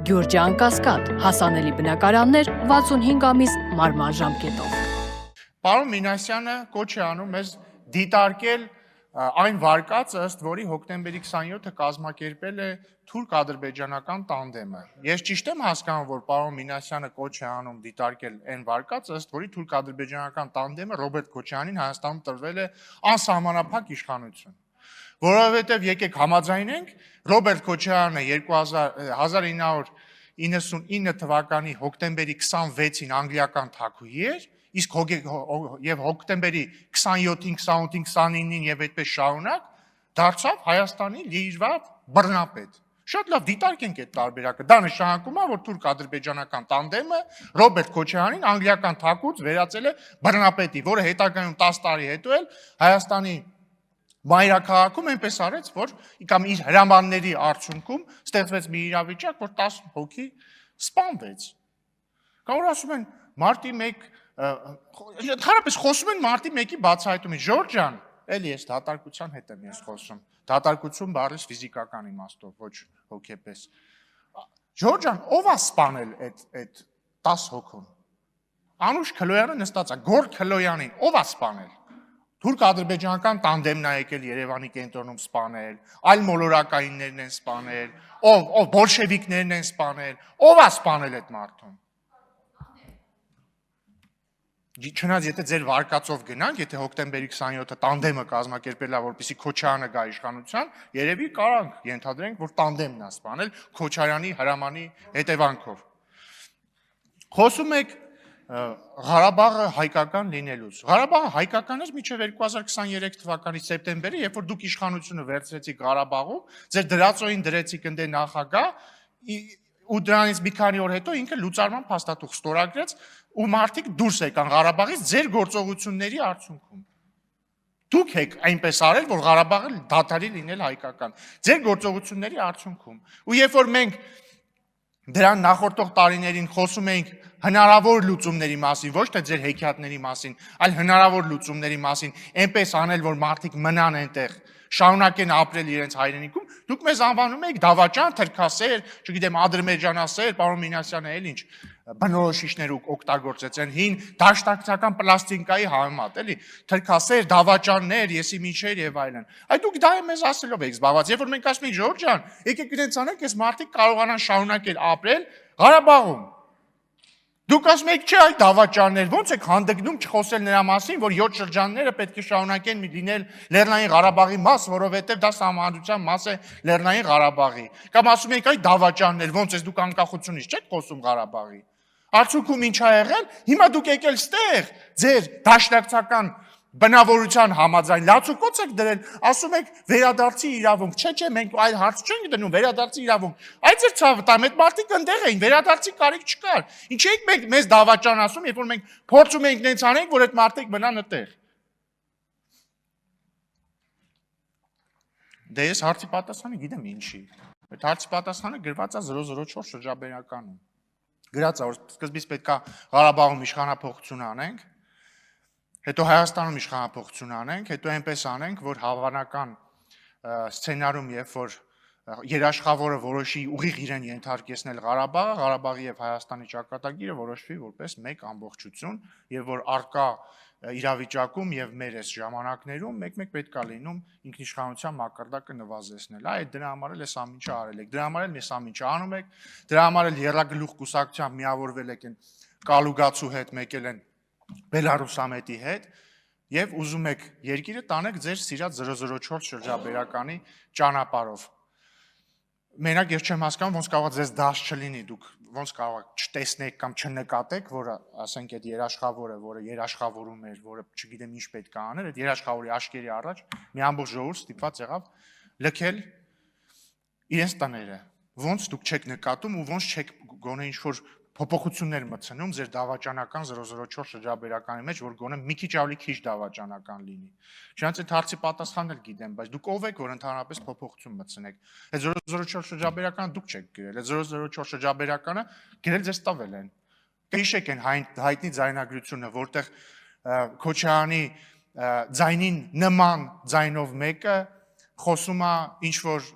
Գյուրջան Կասկադ, հասանելի բնակարաններ 65 ամիս մարման ժամկետով։ Պարոն Մինասյանը կոչ է անում մեզ դիտարկել այն վարկածը, ըստ որի հոկտեմբերի 27-ը կազմակերպել է թուրք-ադրբեջանական տանդեմը։ Ես ճիշտ եմ հասկանում, որ պարոն Մինասյանը կոչ է անում դիտարկել այն վարկածը, ըստ որի թուրք-ադրբեջանական տանդեմը Ռոբերտ Քոչարյանին Հայաստանում տրվել է անսահմանափակ իշխանություն։ Որովհետև եկեք համաձայնենք, Ռոբերտ Քոչարյանը 1999 թվականի հոկտեմբերի 26-ին անգլիական թագուհի էր, իսկ եւ հոկտեմբերի 27-ին, 28-ին, 29-ին եւ այդպես շարունակ դարձավ Հայաստանի լիիրավ բռնապետ։ Շատ լավ դիտարկենք այդ տարբերակը։ Դա նշանակում է, որ թուրք-ադրբեջանական տանդեմը Ռոբերտ Քոչարյանին անգլիական թագուց վերածել է բռնապետի, որը հետագայում 10 տարի հետո էլ Հայաստանի մայրաքաղաքում այնպես արեց, որ կամ իր հրամանների արդյունքում ստեղծվեց մի իրավիճակ, որ 10 հոգի սպանվեց։ Կամ որ ասում են մարտի 1 Հարաբես խոսում են մարտի 1-ի բացահայտումից, Ժորժ ջան, էլի ես դատարկության հետ եմ ես խոսում, դատարկություն բառից ֆիզիկական իմաստով, ոչ հոգեպես։ Ժորժ ջան, ով է սպանել այդ 10 հոգուն։ Անուշ Քլոյանը նստած է, Գորգ Քլոյանին ով է սպանել։ Թուրք-ադրբեջանական տանդեմն է եկել Երևանի կենտրոնում սպանել, այլ մոլորակայիններն են սպանել, ով բոլշևիկներն են սպանել, ով է սպանել այդ մարդուն։ Չնայած եթե ձեր վարկածով գնանք, եթե հոկտեմբերի 27-ը տանդեմը կազմակերպելա, որպեսզի Քոչարյանը գա իշխանության, երևի կարանք ենթադրենք, որ տանդեմն է սպանել Քոչարյանի հրամանի հետևանքով։ Խոսում եք Ղարաբաղը հայկական լինելուց։ Ղարաբաղը հայկական էր մինչև 2023 թվականի սեպտեմբերի, երբ որ դուք իշխանությունը վերցրեցիք Ղարաբաղում, ձեր դրածոյին դրեցիք ընդ նախագահ, ու դրանից մի քանի օր հետո ինքը լուծարման փաստաթուղթ ստորագրեց, ու մարդիկ դուրս եկան Ղարաբաղից ձեր գործողությունների արդյունքում։ Դուք եք այնպես արել, որ Ղարաբաղը դադարի լինել հայկական, ձեր գործողությունների արդյունքում։ Ու երբ որ մենք դրան նախորդող տարիներին խոսում էինք հնարավոր լուծումների մասին, ոչ թե ձեր հեքիաթների մասին, այլ հնարավոր լուծումների մասին, այնպես անել, որ մարդիկ մնան այնտեղ, շարունակեն ապրել իրենց հայրենիքում, դուք մեզ անվանում եք դավաճան, թրքասեր, չգիտեմ, ադրբեջանասեր, պարոն Մինասյանը էլ ինչ բնորոշիչներ օգտագործեց են հին դաշնակցական պլաստիկայի համեմատ, էլի, թրքասեր, դավաճաններ, եսի միջեր եւ այլն։ Այդ դուք դա մեզ ասելով եք զբաղված, երբ որ մենք ասում ենք Ժորժ ջան, եկեք իրենց անենք, այս մարդիկ կարողանան շարունակել ապրել Ղարաբաղում։ Դուք ասում եք, չէ, այդ դավաճաններ, ո՞նց եք հանդգնում չխոսել նրա մասին, որ 7 շրջանները պետք է շարունակեն լինել Լեռնային Ղարաբաղի մաս, որովհետև դա սահմանադրության մաս է Լեռնային Ղարաբաղի։ Կամ ասում եք, այդ դավաճաններ, ո՞նց ես դուք անկախությունից չեք խոսում Ղարաբաղի։ Արդյունքում ինչ ա եղել։ Հիմա դուք եկել ստեղ ձեր դաշնակցական բնավորության համաձայն լացուկոց եք դրել, ասում եք վերադարձի իրավունք, չէ, մենք այլ հարց չենք դնում, վերադարձի իրավունք։ Այդ ձեր ցավը տամ, այդ մարդիկ ընդեղ էին, վերադարձի կարիք չկար։ Ինչ եք մենք մեզ դավաճան ասում, երբ որ մենք փորձում ենք նենց անենք, որ այդ մարդիկ մնան այդտեղ։ Դե ես հարցի պատասխանը գիտեմ ինչի։ Այդ հարցի պատասխանը գրված է 004 շրջաբերականում։ Գրած է, որ սկզբից պետք է Ղարաբաղում իշխանափոխություն անենք, հետո Հայաստանում իշխանափոխություն անենք, հետո այնպես անենք, որ հավանական սցենարում, երբ որ երաշխավորը որոշի ուղիղ իրեն ենթարկեցնել Ղարաբաղը, Ղարաբաղի եւ Հայաստանի ճակատագիրը որոշվի որպես մեկ ամբողջություն, եւ որ արկա իրավիճակում եւ մեր այս ժամանակներում մեկ-մեկ պետք է լինում ինքնիշխանության մակարդակը նվազեցնել։ Այդ դրա համար էլ այս ամիջը արել եք, դրա համար էլ այս ամիջը անում եք, դրա համար էլ երրագլուխ կուսակցությամբ միավորվել եք են Կալուգացու հետ, մեկել են Բելարուսամետի հետ եւ ուզում եք երկիրը տանեք ձեր սիրած 004 շրջաբերականի ճանապարհով։ Մենակ ես չեմ հասկանում ոնց կարող է ձեզ դաշ չլինի, դուք ոնց կարող եք չտեսնեք կամ չնկատեք, որ ասենք այդ երաշխավորը, որը երաշխավորում էր, որը չգիտեմ ինչ պետք է աներ, այդ երաշխավորի աշկերի առաջ մի ամբողջ ժողովուրդ ստիպված եղավ լքել իրենց տները։ Ոնց դուք չեք նկատում ու ոնց չեք գոնե ինչ որ փոփոխություններ մտցնում ձեր դավաճանական 004 շրջաբերականի մեջ, որ գոնե մի քիչ ավելի քիչ դավաճանական լինի։ Չնայած այդ հարցի պատասխանն էլ գիտեմ, բայց դուք ով եք, որ ընդհանրապես փոփոխություն մտցնեք։ Այդ 004 շրջաբերականը դուք չեք գրել, այդ 004 շրջաբերականը գրել ձեզ տվել են։ Կհիշեք են հայտնի ձայնագրությունը, որտեղ Քոչարյանի ձայնին նման ձայնով մեկը խոսում է ինչ որ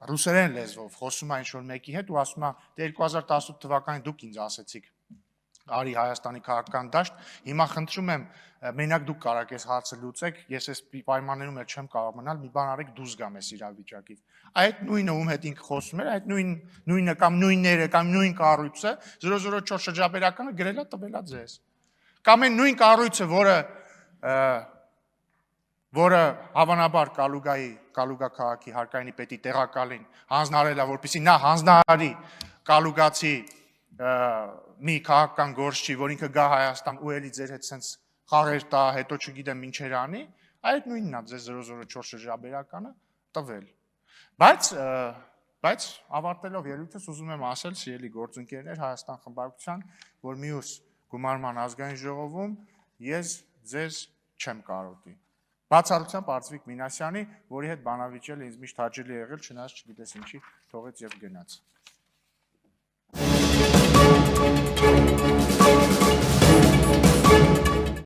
ռուսերեն լեզվով խոսում է ինչ-որ մեկի հետ ու ասում է, դե 2018 թվականին դուք ինձ ասեցիք, արի Հայաստանի քաղաքական դաշտ, հիմա խնդրում եմ, մենակ դուք կարաք այս հարցը լուծեք, ես այս պայմաններում էլ չեմ կարող մնալ, մի բան արեք դուրս գամ այս իրավիճակից։ Այդ նույնը ում հետ ինքը խոսում էր, այդ նույնը կամ նույնները կամ նույն կառույցը 004 շրջաբերականը գրելա տվելա ձեզ։ Կամ այն նույն կառույցը, որը հավանաբար Կալուգա քաղաքի հարկայինի պետի տեղակալին հանձնարարել է, որպեսզի նա հանձնարարի Կալուգացի մի քաղաքական գործչի, որ ինքը գա Հայաստան ու էլի ձեր հետ սենց խաղեր տա, հետո չգիտեմ ինչեր անի, այդ նույնն է ձեզ 004 շրջաբերականը տվել։ Բայց ավարտելով ելույթս ուզում եմ ասել, սիրելի գործընկերներ Հայաստան խմբարկության, որ մյուս գումարման ազգային ժողովում ես ձեզ չեմ կարոտի։ Բացառությամբ Արծվիկ Մինասյանի, որի հետ բանավիճելը ինձ միշտ հաճելի եղել, չնայած չգիտես ինչի թողեց եւ գնաց։